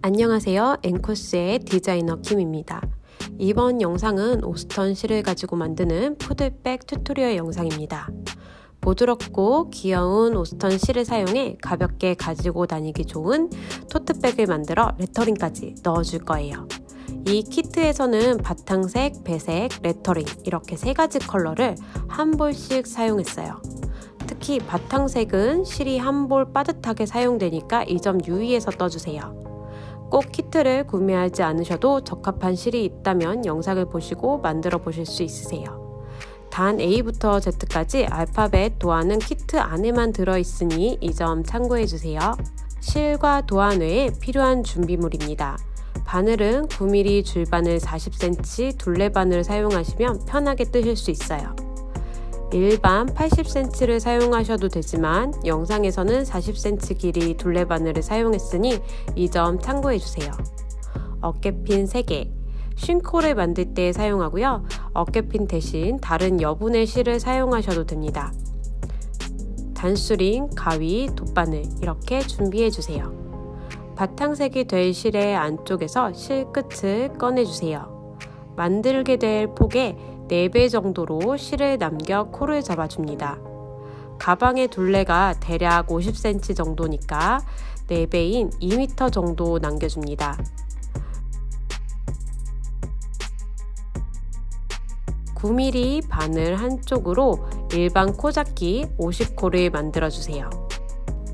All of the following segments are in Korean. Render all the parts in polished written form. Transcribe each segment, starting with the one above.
안녕하세요. 엔코스의 디자이너 김입니다. 이번 영상은 오스턴 실을 가지고 만드는 푸드백 튜토리얼 영상입니다. 부드럽고 귀여운 오스턴 실을 사용해 가볍게 가지고 다니기 좋은 토트백을 만들어 레터링까지 넣어줄 거예요. 이 키트에서는 바탕색, 배색, 레터링 이렇게 세 가지 컬러를 한 볼씩 사용했어요. 특히 바탕색은 실이 한 볼 빠듯하게 사용되니까 이 점 유의해서 떠주세요. 꼭 키트를 구매하지 않으셔도 적합한 실이 있다면 영상을 보시고 만들어 보실 수 있으세요. 단 A부터 Z까지 알파벳 도안은 키트 안에만 들어있으니 이 점 참고해 주세요. 실과 도안 외에 필요한 준비물입니다. 바늘은 9mm 줄바늘 40cm 둘레바늘을 사용하시면 편하게 뜨실 수 있어요. 일반 80cm를 사용하셔도 되지만 영상에서는 40cm 길이 둘레바늘을 사용했으니 이 점 참고해주세요. 어깨핀 3개, 쉰콜을 만들 때 사용하고요. 어깨핀 대신 다른 여분의 실을 사용하셔도 됩니다. 단수링, 가위, 돗바늘 이렇게 준비해주세요. 바탕색이 될 실의 안쪽에서 실 끝을 꺼내주세요. 만들게 될 폭의 4배 정도로 실을 남겨 콜을 잡아줍니다. 가방의 둘레가 대략 50cm 정도니까 4배인 2m 정도 남겨줍니다. 9mm 바늘 한쪽으로 일반 코 잡기 50코를 만들어주세요.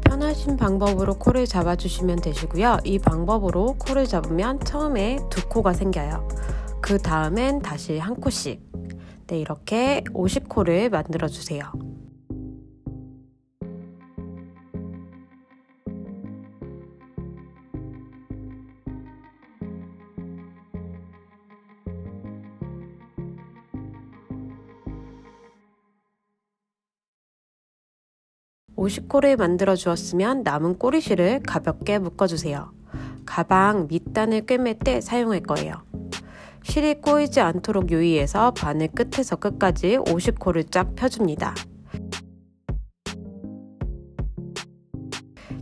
편하신 방법으로 코를 잡아주시면 되시고요. 이 방법으로 코를 잡으면 처음에 2코가 생겨요. 그 다음엔 다시 한 코씩. 이렇게 50코를 만들어주세요. (50코를) 만들어 주었으면 남은 꼬리실을 가볍게 묶어주세요. 가방 밑단을 꿰맬 때 사용할 거예요. 실이 꼬이지 않도록 유의해서 바늘 끝에서 끝까지 50코를 쫙 펴줍니다.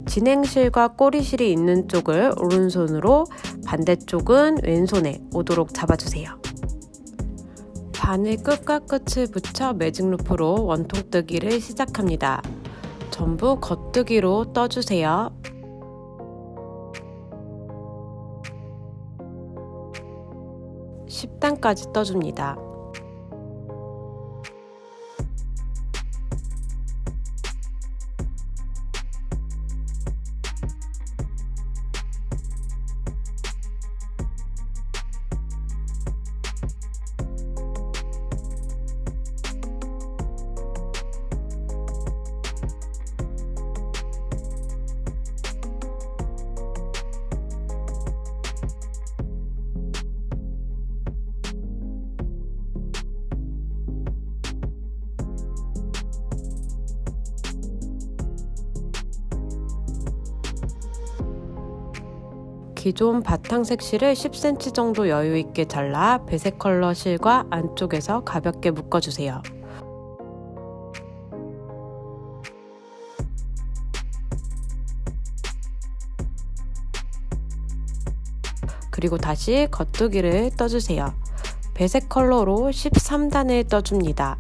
진행실과 꼬리실이 있는 쪽을 오른손으로, 반대쪽은 왼손에 오도록 잡아주세요. 바늘 끝과 끝을 붙여 매직 루프로 원통뜨기를 시작합니다. 전부 겉뜨기로 떠주세요. 10단까지 떠줍니다. 기존 바탕색 실을 10cm 정도 여유있게 잘라 배색 컬러 실과 안쪽에서 가볍게 묶어주세요. 그리고 다시 겉뜨기를 떠주세요. 배색 컬러로 13단을 떠줍니다.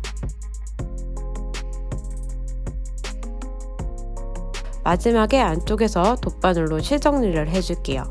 마지막에 안쪽에서 돗바늘로 실 정리를 해줄게요.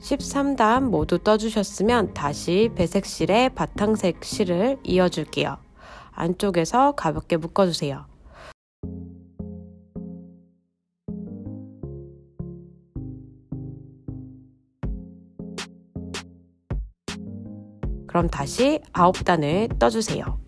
(13단) 모두 떠주셨으면 다시 배색 실에 바탕색 실을 이어줄게요. 안쪽에서 가볍게 묶어주세요. 그럼 다시 9단을 떠주세요.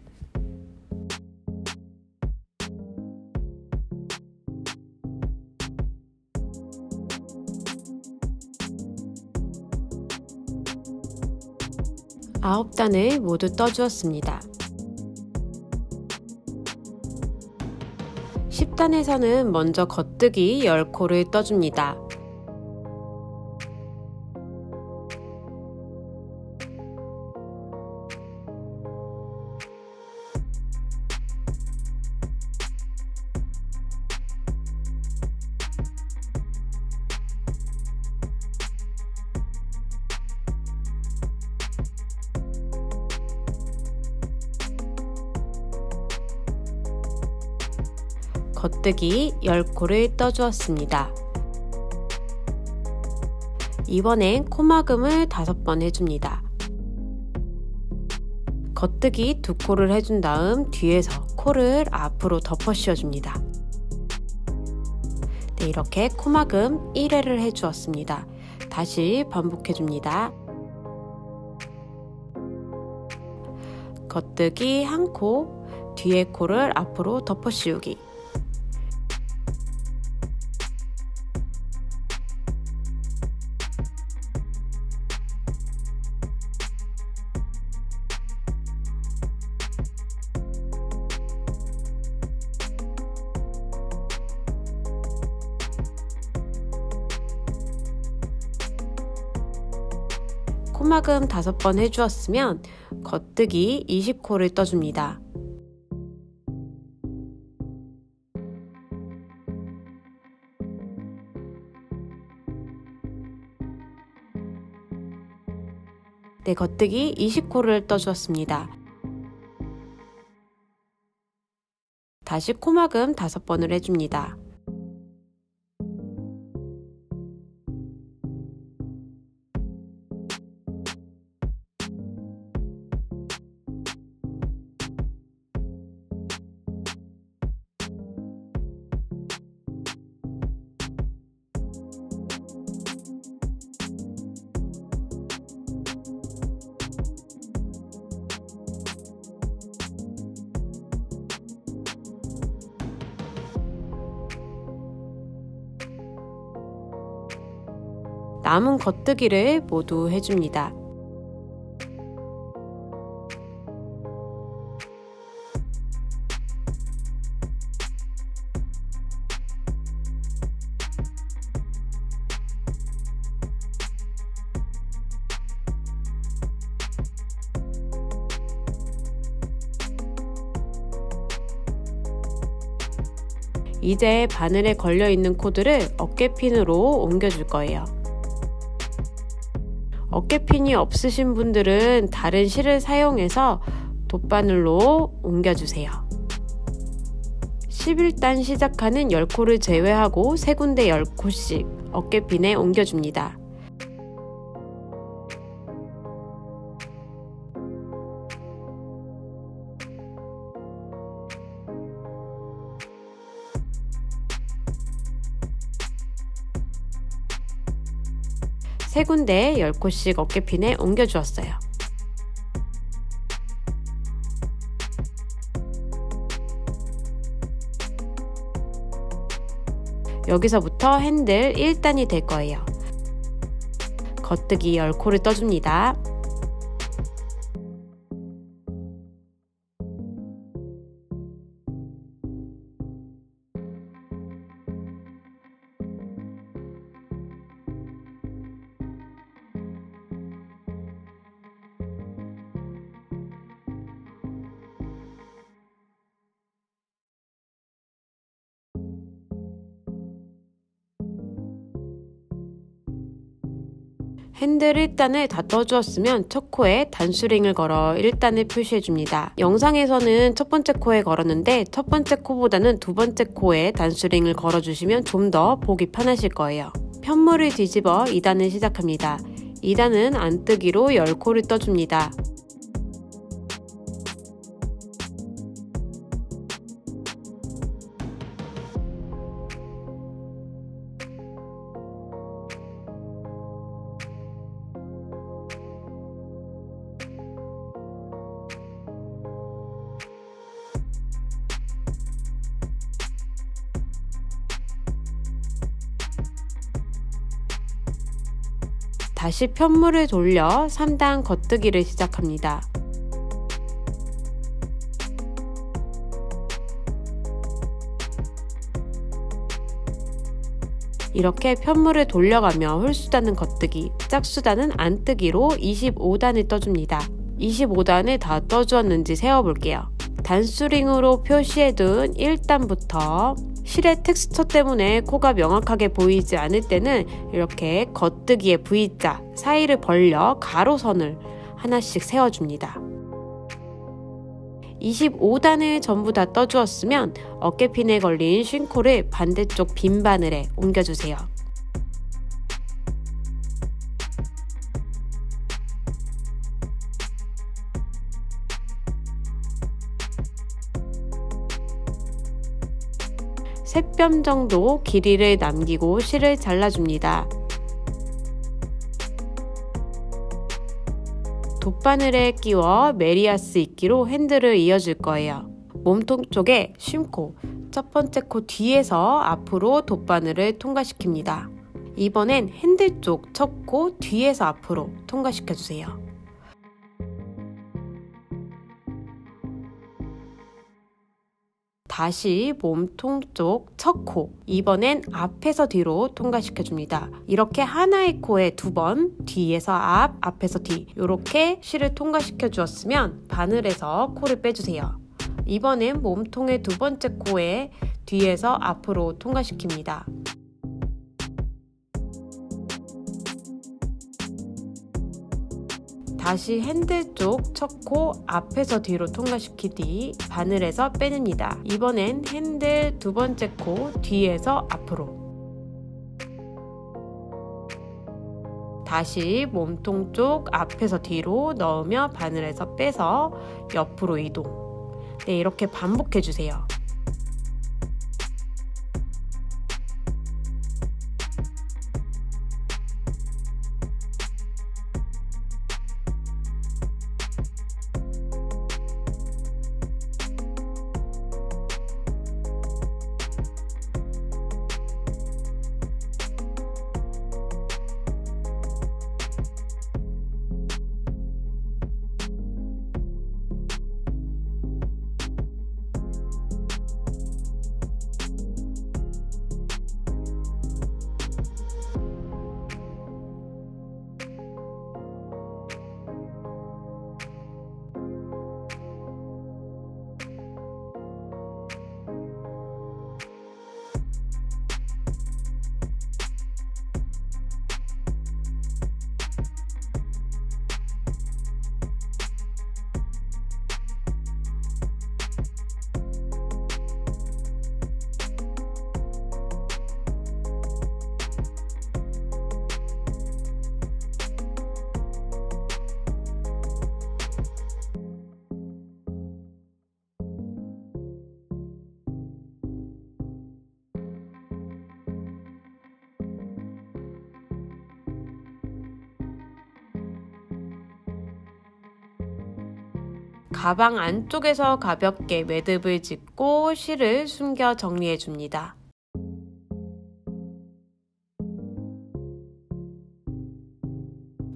아홉 단을 모두 떠주었습니다. 10단에서는 먼저 겉뜨기 10코를 떠줍니다. 겉뜨기 10코를 떠주었습니다. 이번엔 코막음을 5번 해줍니다. 겉뜨기 2코를 해준 다음 뒤에서 코를 앞으로 덮어 씌워줍니다. 네, 이렇게 코막음 1회를 해주었습니다. 다시 반복해줍니다. 겉뜨기 1코, 뒤에 코를 앞으로 덮어 씌우기. 코막음 5번 해주었으면 겉뜨기 20코를 떠줍니다. 네, 겉뜨기 20코를 떠주었습니다. 다시 코막음 5번을 해줍니다. 남은 겉뜨기를 모두 해줍니다. 이제 바늘에 걸려있는 코드를 어깨핀으로 옮겨줄 거예요. 어깨핀이 없으신 분들은 다른 실을 사용해서 돗바늘로 옮겨주세요. 11단 시작하는 10코를 제외하고 3군데 10코씩 어깨핀에 옮겨줍니다. 세 군데 10코씩 어깨핀에 옮겨주었어요. 여기서부터 핸들 1단이 될 거예요. 겉뜨기 10코를 떠줍니다. 핸들 1단을 다 떠주었으면 첫 코에 단수링을 걸어 1단을 표시해줍니다. 영상에서는 첫 번째 코에 걸었는데 첫 번째 코보다는 두 번째 코에 단수링을 걸어주시면 좀 더 보기 편하실 거예요. 편물을 뒤집어 2단을 시작합니다. 2단은 안뜨기로 10코를 떠줍니다. 다시 편물을 돌려 3단 겉뜨기를 시작합니다. 이렇게 편물을 돌려가며 홀수단은 겉뜨기, 짝수단은 안뜨기로 25단을 떠줍니다. 25단을 다 떠주었는지 세어볼게요. 단수링으로 표시해둔 1단부터 실의 텍스처 때문에 코가 명확하게 보이지 않을 때는 이렇게 겉뜨기의 V자 사이를 벌려 가로선을 하나씩 세워줍니다. 25단을 전부 다 떠주었으면 어깨핀에 걸린 쉰코를 반대쪽 빈 바늘에 옮겨주세요. 세 뼘 정도 길이를 남기고 실을 잘라줍니다. 돗바늘에 끼워 메리아스 이끼로 핸들을 이어줄 거예요. 몸통 쪽에 쉼코, 첫 번째 코 뒤에서 앞으로 돗바늘을 통과시킵니다. 이번엔 핸들 쪽 첫 코 뒤에서 앞으로 통과시켜주세요. 다시 몸통 쪽 첫 코, 이번엔 앞에서 뒤로 통과시켜줍니다. 이렇게 하나의 코에 2번, 뒤에서 앞, 앞에서 뒤 이렇게 실을 통과시켜 주었으면 바늘에서 코를 빼주세요. 이번엔 몸통의 2번째 코에 뒤에서 앞으로 통과시킵니다. 다시 핸들 쪽 첫 코 앞에서 뒤로 통과시킨 뒤 바늘에서 빼냅니다. 이번엔 핸들 2번째 코 뒤에서 앞으로. 다시 몸통 쪽 앞에서 뒤로 넣으며 바늘에서 빼서 옆으로 이동. 네, 이렇게 반복해 주세요. 가방 안쪽에서 가볍게 매듭을 짓고 실을 숨겨 정리해 줍니다.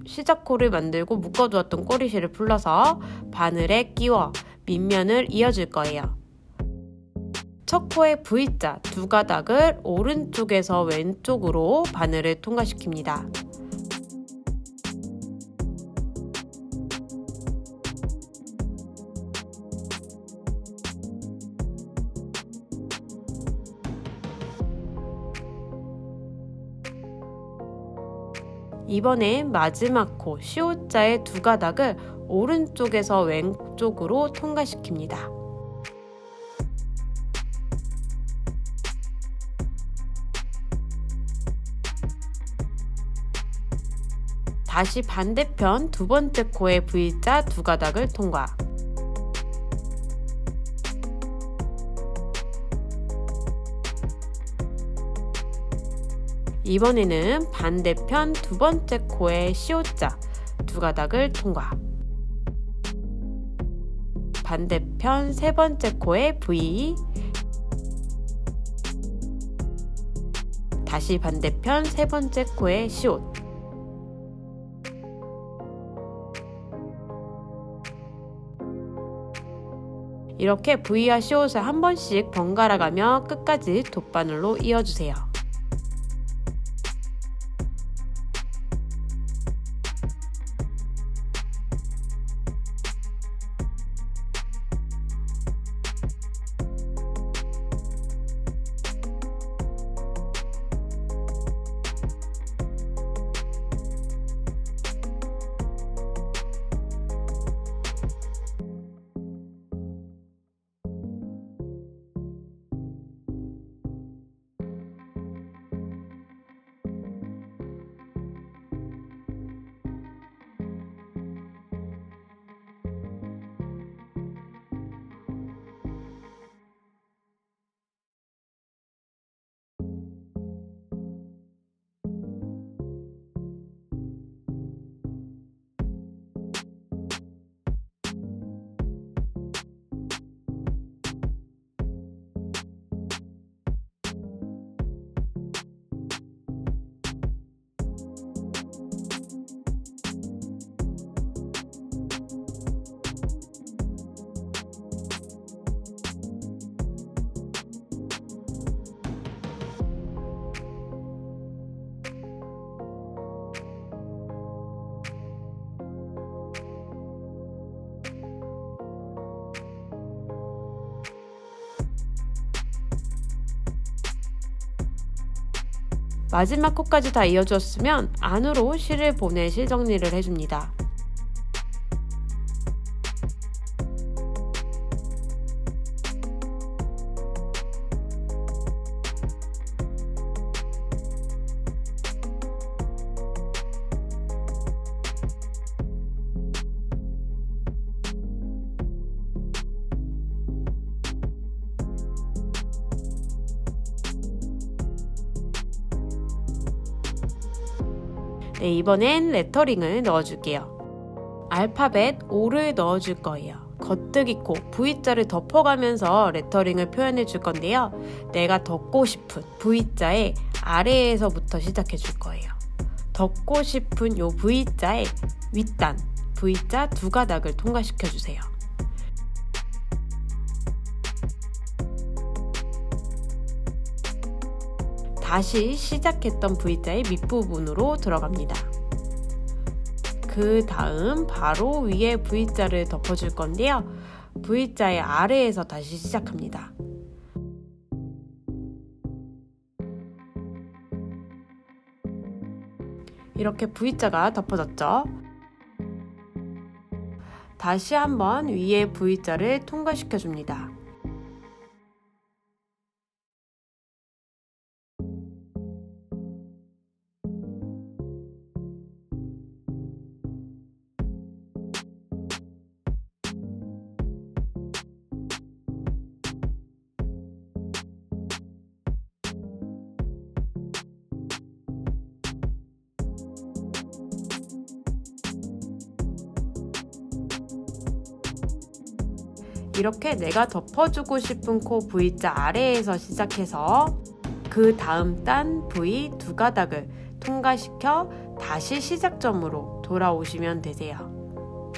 시작코를 만들고 묶어두었던 꼬리실을 풀러서 바늘에 끼워 밑면을 이어줄 거예요. 첫 코의 V자 2가닥을 오른쪽에서 왼쪽으로 바늘을 통과시킵니다. 이번엔 마지막 코 시옷자의 2가닥을 오른쪽에서 왼쪽으로 통과시킵니다. 다시 반대편 2번째 코의 V자 2가닥을 통과. 이번에는 반대편 2번째 코의 시옷자 2가닥을 통과. 반대편 3번째 코의 V. 다시 반대편 3번째 코의 시옷. 이렇게 V와 시옷을 한 번씩 번갈아 가며 끝까지 돗바늘로 이어주세요. 마지막 코까지 다 이어주었으면 안으로 실을 보낼 실 정리를 해줍니다. 네, 이번엔 레터링을 넣어줄게요. 알파벳 O를 넣어줄 거예요. 겉뜨기 코 V자를 덮어가면서 레터링을 표현해 줄 건데요. 내가 덮고 싶은 V자의 아래에서부터 시작해 줄 거예요. 덮고 싶은 요 V자의 윗단 V자 두 가닥을 통과시켜 주세요. 다시 시작했던 V자의 밑부분으로 들어갑니다. 그 다음 바로 위에 V자를 덮어줄 건데요. V자의 아래에서 다시 시작합니다. 이렇게 V자가 덮어졌죠? 다시 한번 위에 V자를 통과시켜 줍니다. 이렇게 내가 덮어주고 싶은 코 V자 아래에서 시작해서 그 다음 단 V 두 가닥을 통과시켜 다시 시작점으로 돌아오시면 되세요.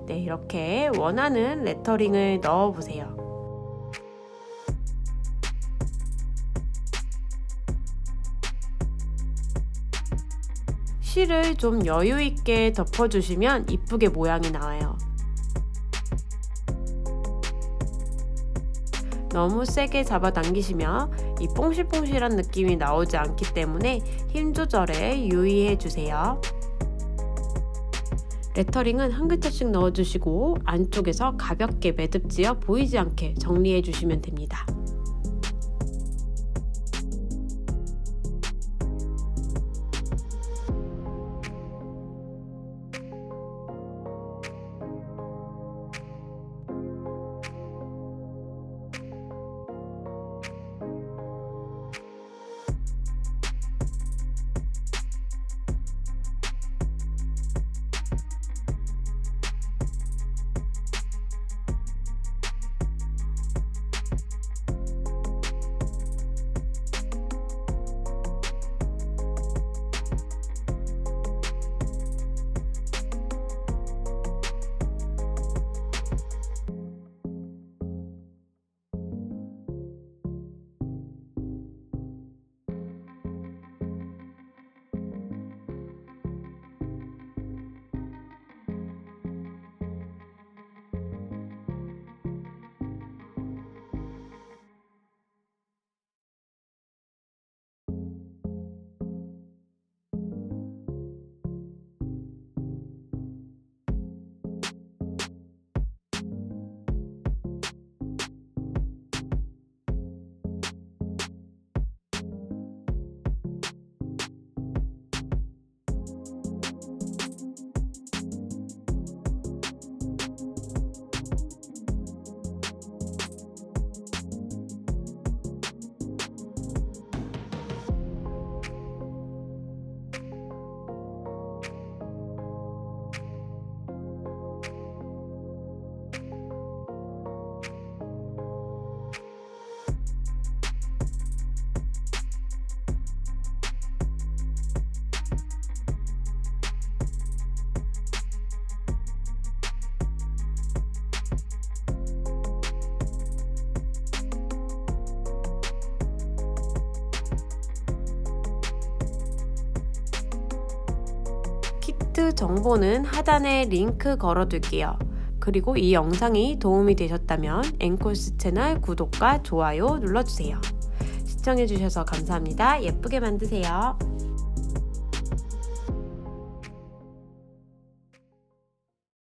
네, 이렇게 원하는 레터링을 넣어보세요. 실을 좀 여유있게 덮어주시면 이쁘게 모양이 나와요. 너무 세게 잡아당기시면 이 뽕실뽕실한 느낌이 나오지 않기 때문에 힘 조절에 유의해 주세요. 레터링은 한 글자씩 넣어주시고 안쪽에서 가볍게 매듭지어 보이지 않게 정리해 주시면 됩니다. 키트 정보는 하단에 링크 걸어둘게요. 그리고 이 영상이 도움이 되셨다면 앵콜스 채널 구독과 좋아요 눌러주세요. 시청해주셔서 감사합니다. 예쁘게 만드세요.